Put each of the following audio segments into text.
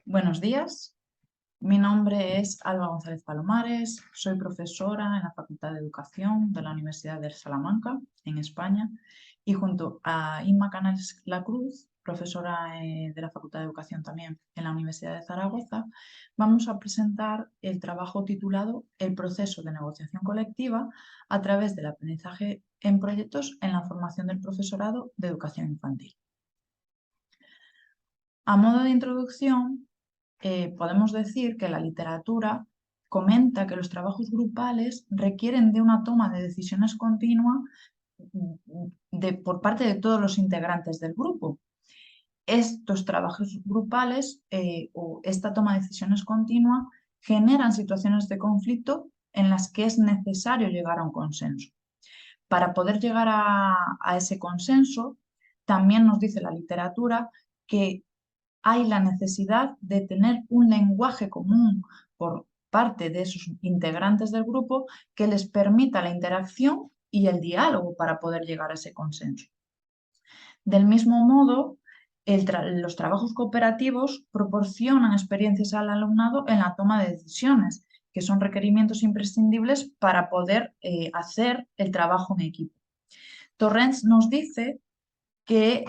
Buenos días, mi nombre es Alba González Palomares, soy profesora en la Facultad de Educación de la Universidad de Salamanca, en España, y junto a Inma Canales La Cruz, profesora de la Facultad de Educación también en la Universidad de Zaragoza, vamos a presentar el trabajo titulado El proceso de negociación colectiva a través del aprendizaje en proyectos en la formación del profesorado de educación infantil. A modo de introducción, podemos decir que la literatura comenta que los trabajos grupales requieren de una toma de decisiones continua por parte de todos los integrantes del grupo. Estos trabajos grupales o esta toma de decisiones continua generan situaciones de conflicto en las que es necesario llegar a un consenso. Para poder llegar a ese consenso, también nos dice la literatura que hay la necesidad de tener un lenguaje común por parte de esos integrantes del grupo que les permita la interacción y el diálogo para poder llegar a ese consenso. Del mismo modo, los trabajos cooperativos proporcionan experiencias al alumnado en la toma de decisiones, que son requerimientos imprescindibles para poder hacer el trabajo en equipo. Torrens nos dice que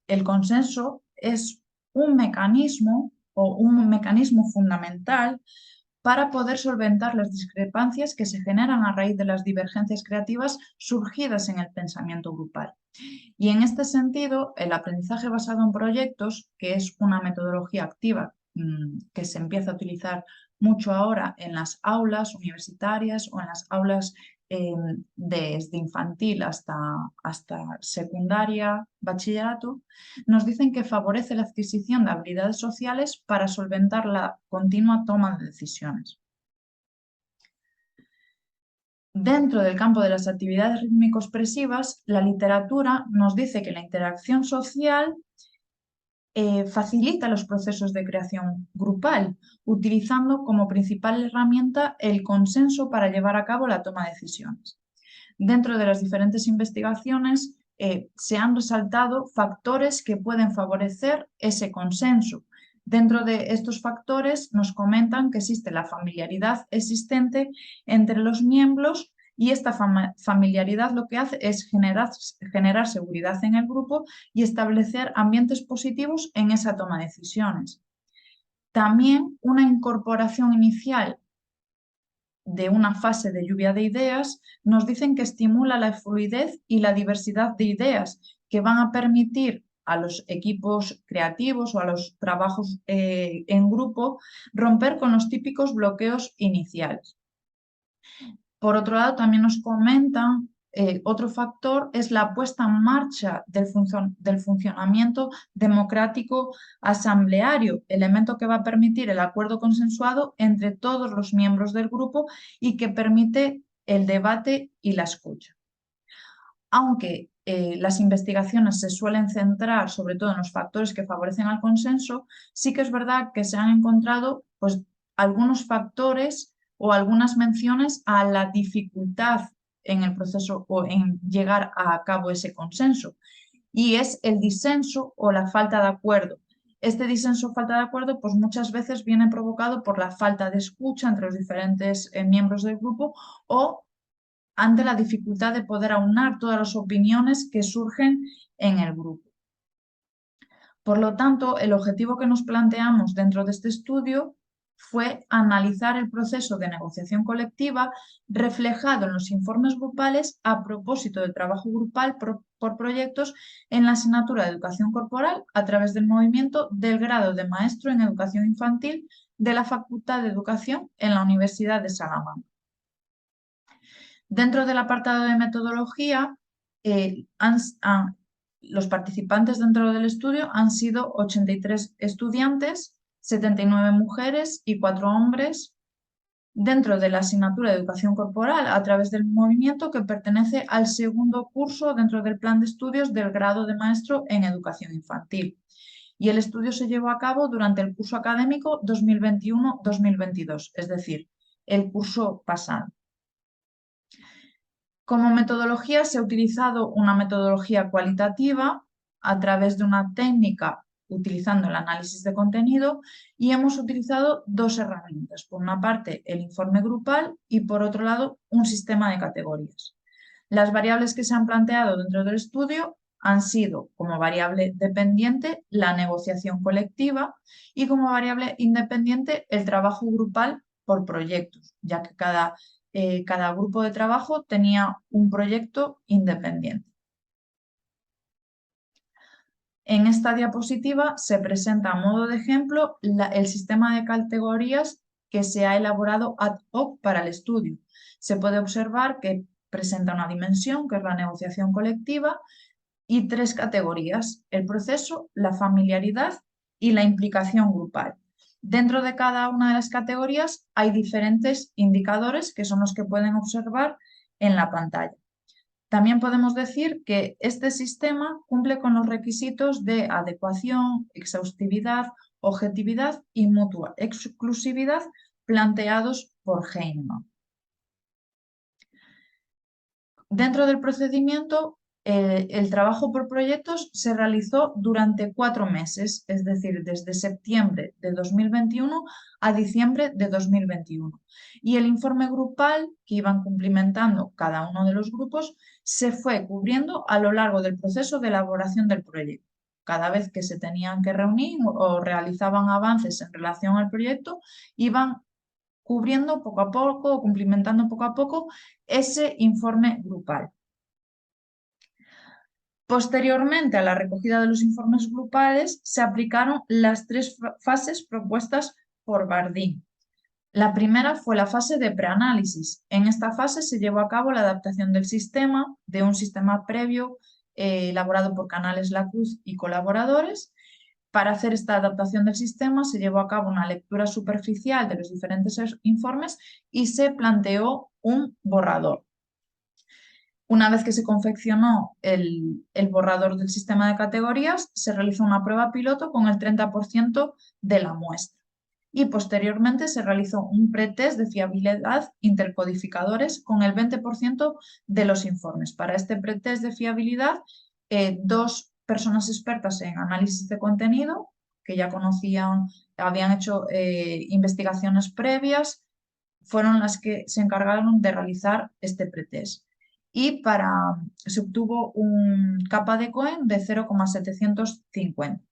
el consenso es un mecanismo o un mecanismo fundamental para poder solventar las discrepancias que se generan a raíz de las divergencias creativas surgidas en el pensamiento grupal. Y en este sentido, el aprendizaje basado en proyectos, que es una metodología activa que se empieza a utilizar mucho ahora en las aulas universitarias o en las aulas desde infantil hasta secundaria, bachillerato, nos dicen que favorece la adquisición de habilidades sociales para solventar la continua toma de decisiones. Dentro del campo de las actividades rítmico-expresivas, la literatura nos dice que la interacción social facilita los procesos de creación grupal, utilizando como principal herramienta el consenso para llevar a cabo la toma de decisiones. Dentro de las diferentes investigaciones se han resaltado factores que pueden favorecer ese consenso. Dentro de estos factores nos comentan que existe la familiaridad existente entre los miembros y esta familiaridad lo que hace es generar seguridad en el grupo y establecer ambientes positivos en esa toma de decisiones. También una incorporación inicial de una fase de lluvia de ideas nos dicen que estimula la fluidez y la diversidad de ideas que van a permitir a los equipos creativos o a los trabajos en grupo romper con los típicos bloqueos iniciales. Por otro lado, también nos comentan otro factor es la puesta en marcha del funcionamiento democrático asambleario, elemento que va a permitir el acuerdo consensuado entre todos los miembros del grupo y que permite el debate y la escucha. Aunque las investigaciones se suelen centrar sobre todo en los factores que favorecen al consenso, sí que es verdad que se han encontrado pues, algunos factores o algunas menciones a la dificultad en el proceso o en llegar a cabo ese consenso. Y es el disenso o la falta de acuerdo. Este disenso o falta de acuerdo, pues muchas veces viene provocado por la falta de escucha entre los diferentes miembros del grupo o ante la dificultad de poder aunar todas las opiniones que surgen en el grupo. Por lo tanto, el objetivo que nos planteamos dentro de este estudio fue analizar el proceso de negociación colectiva reflejado en los informes grupales a propósito del trabajo grupal por proyectos en la asignatura de Educación Corporal a través del movimiento del grado de maestro en Educación Infantil de la Facultad de Educación en la Universidad de Salamanca. Dentro del apartado de metodología, los participantes dentro del estudio han sido 83 estudiantes, 79 mujeres y 4 hombres, dentro de la asignatura de Educación Corporal a través del movimiento que pertenece al segundo curso dentro del plan de estudios del grado de maestro en Educación Infantil. Y el estudio se llevó a cabo durante el curso académico 2021-2022, es decir, el curso pasado. Como metodología se ha utilizado una metodología cualitativa a través de una técnica utilizando el análisis de contenido y hemos utilizado dos herramientas. Por una parte, el informe grupal y por otro lado, un sistema de categorías. Las variables que se han planteado dentro del estudio han sido como variable dependiente la negociación colectiva y como variable independiente el trabajo grupal por proyectos, ya que cada grupo de trabajo tenía un proyecto independiente. En esta diapositiva se presenta a modo de ejemplo el sistema de categorías que se ha elaborado ad hoc para el estudio. Se puede observar que presenta una dimensión, que es la negociación colectiva, y tres categorías: el proceso, la familiaridad y la implicación grupal. Dentro de cada una de las categorías hay diferentes indicadores que son los que pueden observar en la pantalla. También podemos decir que este sistema cumple con los requisitos de adecuación, exhaustividad, objetividad y mutua exclusividad planteados por Heinemann. Dentro del procedimiento, el trabajo por proyectos se realizó durante 4 meses, es decir, desde septiembre de 2021 a diciembre de 2021. Y el informe grupal que iban cumplimentando cada uno de los grupos se fue cubriendo a lo largo del proceso de elaboración del proyecto. Cada vez que se tenían que reunir o realizaban avances en relación al proyecto, iban cubriendo poco a poco, cumplimentando poco a poco ese informe grupal. Posteriormente a la recogida de los informes grupales, se aplicaron las 3 fases propuestas por Bardeen. La primera fue la fase de preanálisis. En esta fase se llevó a cabo la adaptación del sistema, de un sistema previo elaborado por Canales Lacruz y colaboradores. Para hacer esta adaptación del sistema se llevó a cabo una lectura superficial de los diferentes informes y se planteó un borrador. Una vez que se confeccionó el borrador del sistema de categorías, se realizó una prueba piloto con el 30% de la muestra. Y posteriormente se realizó un pretest de fiabilidad intercodificadores con el 20% de los informes. Para este pretest de fiabilidad, 2 personas expertas en análisis de contenido, que ya conocían, habían hecho investigaciones previas, fueron las que se encargaron de realizar este pretest. Y se obtuvo un capa de Cohen de 0,750.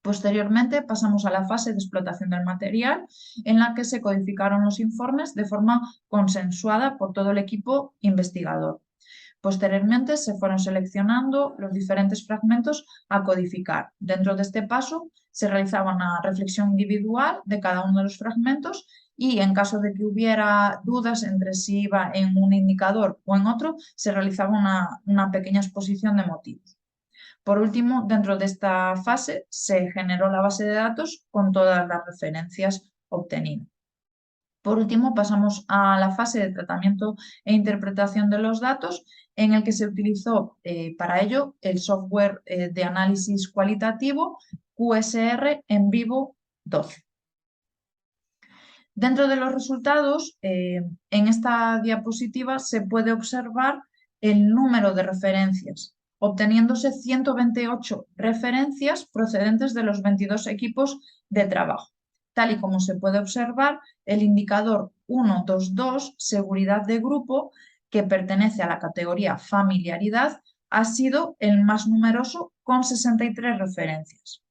Posteriormente pasamos a la fase de explotación del material, en la que se codificaron los informes de forma consensuada por todo el equipo investigador. Posteriormente se fueron seleccionando los diferentes fragmentos a codificar. Dentro de este paso se realizaba una reflexión individual de cada uno de los fragmentos y en caso de que hubiera dudas entre si iba en un indicador o en otro, se realizaba una pequeña exposición de motivos. Por último, dentro de esta fase se generó la base de datos con todas las referencias obtenidas. Por último, pasamos a la fase de tratamiento e interpretación de los datos, en el que se utilizó para ello el software de análisis cualitativo QSR en vivo 12. Dentro de los resultados, en esta diapositiva se puede observar el número de referencias, obteniéndose 128 referencias procedentes de los 22 equipos de trabajo. Tal y como se puede observar, el indicador 122, seguridad de grupo, que pertenece a la categoría familiaridad, ha sido el más numeroso con 63 referencias.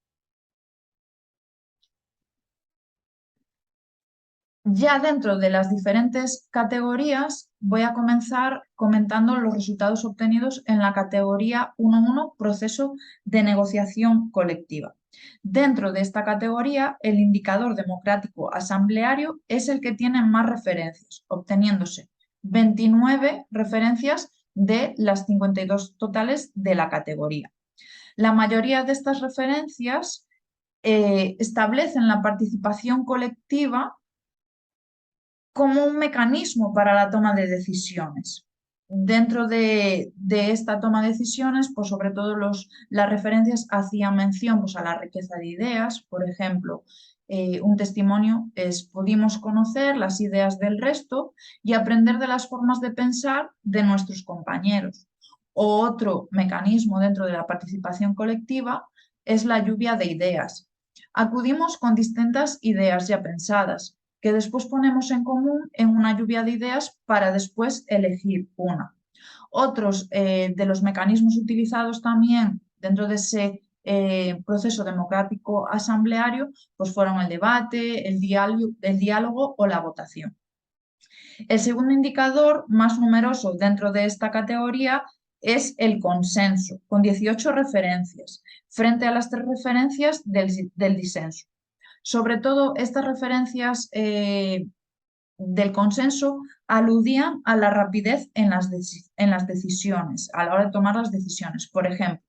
Ya dentro de las diferentes categorías voy a comenzar comentando los resultados obtenidos en la categoría 1.1, proceso de negociación colectiva. Dentro de esta categoría, el indicador democrático asambleario es el que tiene más referencias, obteniéndose 29 referencias de las 52 totales de la categoría. La mayoría de estas referencias establecen la participación colectiva como un mecanismo para la toma de decisiones. Dentro de esta toma de decisiones, pues sobre todo las referencias hacían mención pues, a la riqueza de ideas. Por ejemplo, un testimonio es: pudimos conocer las ideas del resto y aprender de las formas de pensar de nuestros compañeros. O otro mecanismo dentro de la participación colectiva es la lluvia de ideas. Acudimos con distintas ideas ya pensadas, que después ponemos en común en una lluvia de ideas para después elegir una. Otros de los mecanismos utilizados también dentro de ese proceso democrático asambleario pues fueron el debate, el diálogo o la votación. El segundo indicador más numeroso dentro de esta categoría es el consenso, con 18 referencias, frente a las 3 referencias del disenso. Sobre todo, estas referencias del consenso aludían a la rapidez en las decisiones, a la hora de tomar las decisiones. Por ejemplo,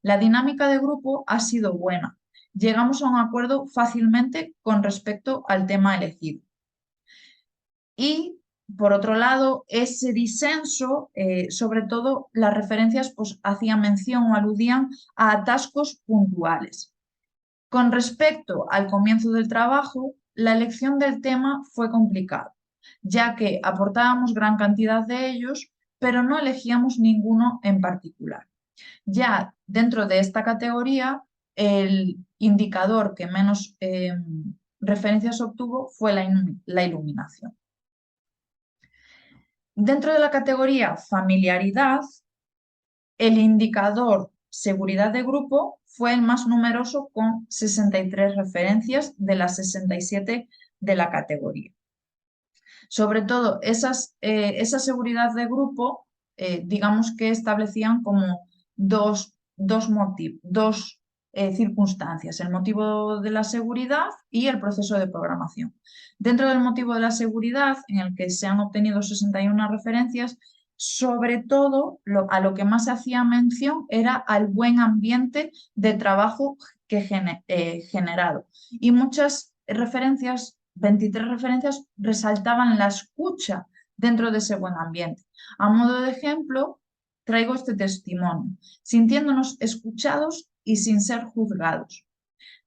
la dinámica de grupo ha sido buena. Llegamos a un acuerdo fácilmente con respecto al tema elegido. Y, por otro lado, ese disenso, sobre todo las referencias pues, hacían mención o aludían a atascos puntuales. Con respecto al comienzo del trabajo, la elección del tema fue complicada, ya que aportábamos gran cantidad de ellos, pero no elegíamos ninguno en particular. Ya dentro de esta categoría, el indicador que menos referencias obtuvo fue la iluminación. Dentro de la categoría familiaridad, el indicador seguridad de grupo fue el más numeroso con 63 referencias de las 67 de la categoría. Sobre todo, esa seguridad de grupo, digamos que establecían como dos circunstancias, el motivo de la seguridad y el proceso de programación. Dentro del motivo de la seguridad, en el que se han obtenido 61 referencias, sobre todo a lo que más se hacía mención era al buen ambiente de trabajo generado. Y muchas referencias, 23 referencias, resaltaban la escucha dentro de ese buen ambiente. A modo de ejemplo, traigo este testimonio: sintiéndonos escuchados y sin ser juzgados.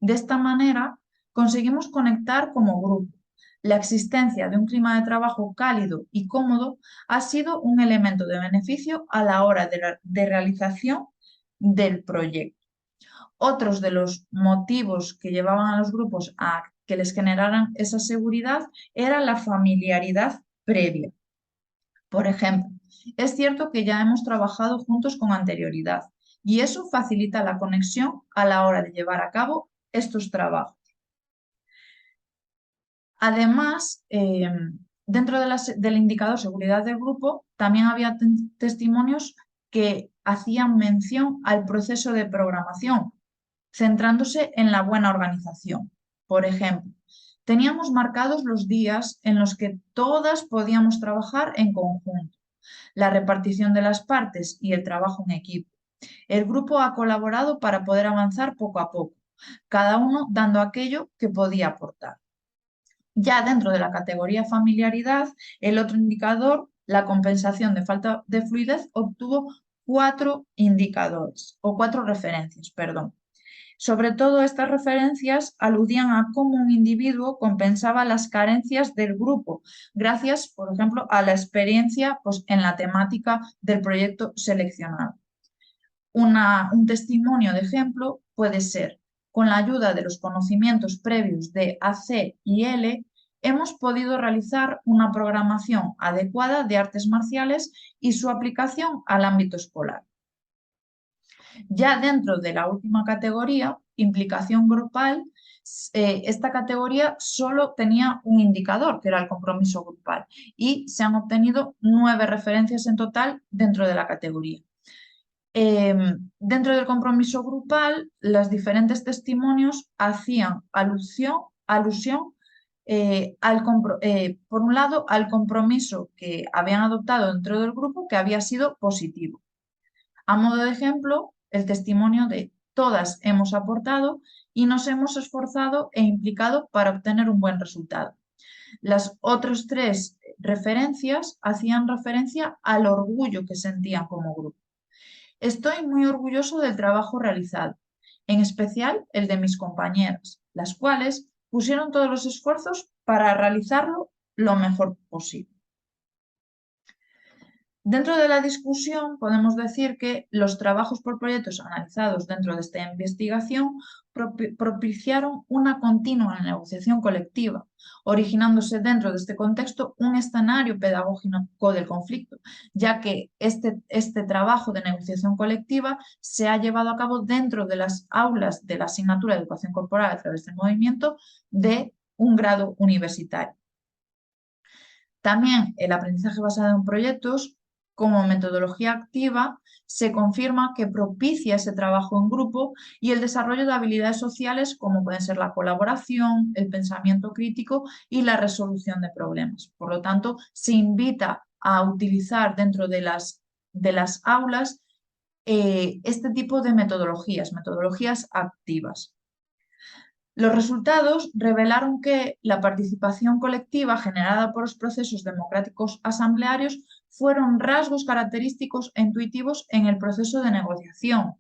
De esta manera, conseguimos conectar como grupo. La existencia de un clima de trabajo cálido y cómodo ha sido un elemento de beneficio a la hora de realización del proyecto. Otros de los motivos que llevaban a los grupos a que les generaran esa seguridad era la familiaridad previa. Por ejemplo, es cierto que ya hemos trabajado juntos con anterioridad y eso facilita la conexión a la hora de llevar a cabo estos trabajos. Además, dentro del indicador seguridad del grupo, también había testimonios que hacían mención al proceso de programación, centrándose en la buena organización. Por ejemplo, teníamos marcados los días en los que todas podíamos trabajar en conjunto, la repartición de las partes y el trabajo en equipo. El grupo ha colaborado para poder avanzar poco a poco, cada uno dando aquello que podía aportar. Ya dentro de la categoría familiaridad, el otro indicador, la compensación de falta de fluidez, obtuvo 4 indicadores o 4 referencias, perdón. Sobre todo, estas referencias aludían a cómo un individuo compensaba las carencias del grupo, gracias, por ejemplo, a la experiencia pues, en la temática del proyecto seleccionado. Un testimonio de ejemplo puede ser: con la ayuda de los conocimientos previos de AC y L, hemos podido realizar una programación adecuada de artes marciales y su aplicación al ámbito escolar. Ya dentro de la última categoría, implicación grupal, esta categoría solo tenía un indicador, que era el compromiso grupal, y se han obtenido 9 referencias en total dentro de la categoría. Dentro del compromiso grupal, los diferentes testimonios hacían alusión por un lado, al compromiso que habían adoptado dentro del grupo, que había sido positivo. A modo de ejemplo, el testimonio de todas hemos aportado y nos hemos esforzado e implicado para obtener un buen resultado. Las otras 3 referencias hacían referencia al orgullo que sentían como grupo. Estoy muy orgulloso del trabajo realizado, en especial el de mis compañeras, las cuales pusieron todos los esfuerzos para realizarlo lo mejor posible. Dentro de la discusión podemos decir que los trabajos por proyectos analizados dentro de esta investigación propiciaron una continua negociación colectiva, originándose dentro de este contexto un escenario pedagógico del conflicto, ya que este trabajo de negociación colectiva se ha llevado a cabo dentro de las aulas de la asignatura de Educación Corporal a través del movimiento de un grado universitario. También el aprendizaje basado en proyectos como metodología activa se confirma que propicia ese trabajo en grupo y el desarrollo de habilidades sociales como pueden ser la colaboración, el pensamiento crítico y la resolución de problemas. Por lo tanto, se invita a utilizar dentro de las aulas este tipo de metodologías activas. Los resultados revelaron que la participación colectiva generada por los procesos democráticos asamblearios fueron rasgos característicos e intuitivos en el proceso de negociación,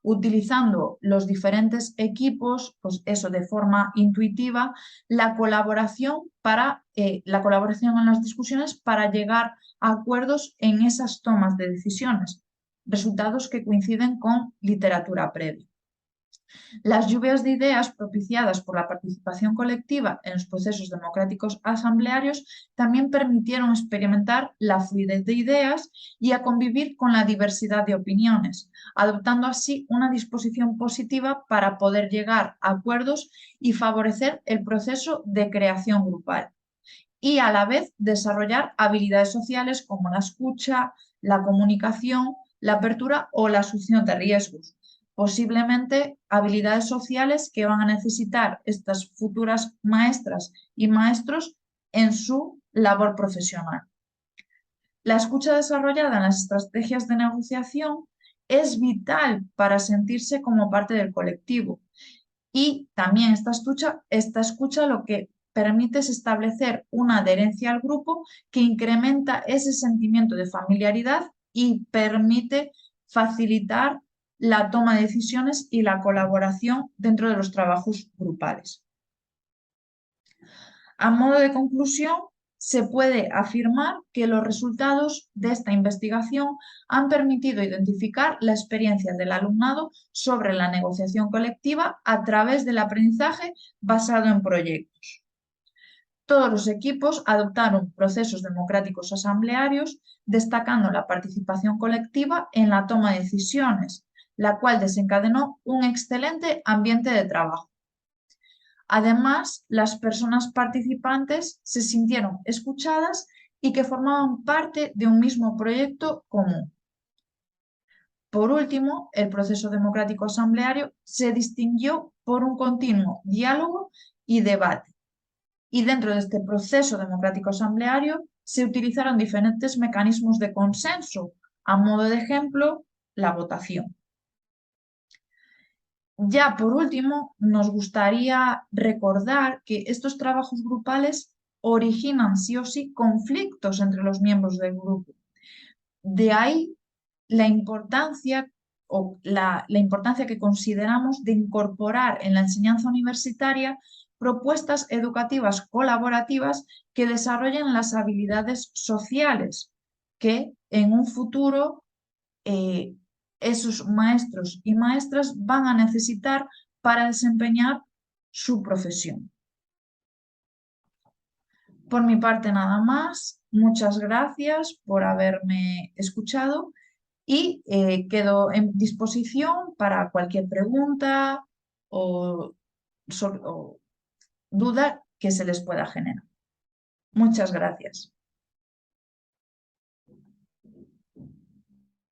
utilizando los diferentes equipos, pues eso, de forma intuitiva, la colaboración en las discusiones para llegar a acuerdos en esas tomas de decisiones, resultados que coinciden con literatura previa. Las lluvias de ideas propiciadas por la participación colectiva en los procesos democráticos asamblearios también permitieron experimentar la fluidez de ideas y a convivir con la diversidad de opiniones, adoptando así una disposición positiva para poder llegar a acuerdos y favorecer el proceso de creación grupal y a la vez desarrollar habilidades sociales como la escucha, la comunicación, la apertura o la asunción de riesgos. Posiblemente habilidades sociales que van a necesitar estas futuras maestras y maestros en su labor profesional. La escucha desarrollada en las estrategias de negociación es vital para sentirse como parte del colectivo. Y también esta escucha lo que permite es establecer una adherencia al grupo que incrementa ese sentimiento de familiaridad y permite facilitar la toma de decisiones y la colaboración dentro de los trabajos grupales. A modo de conclusión, se puede afirmar que los resultados de esta investigación han permitido identificar la experiencia del alumnado sobre la negociación colectiva a través del aprendizaje basado en proyectos. Todos los equipos adoptaron procesos democráticos asamblearios, destacando la participación colectiva en la toma de decisiones, la cual desencadenó un excelente ambiente de trabajo. Además, las personas participantes se sintieron escuchadas y que formaban parte de un mismo proyecto común. Por último, el proceso democrático asambleario se distinguió por un continuo diálogo y debate. Y dentro de este proceso democrático asambleario se utilizaron diferentes mecanismos de consenso, a modo de ejemplo, la votación. Ya por último, nos gustaría recordar que estos trabajos grupales originan sí o sí conflictos entre los miembros del grupo. De ahí la importancia que consideramos de incorporar en la enseñanza universitaria propuestas educativas colaborativas que desarrollen las habilidades sociales que en un futuro esos maestros y maestras van a necesitar para desempeñar su profesión. Por mi parte nada más, muchas gracias por haberme escuchado y quedo en disposición para cualquier pregunta o duda que se les pueda generar. Muchas gracias.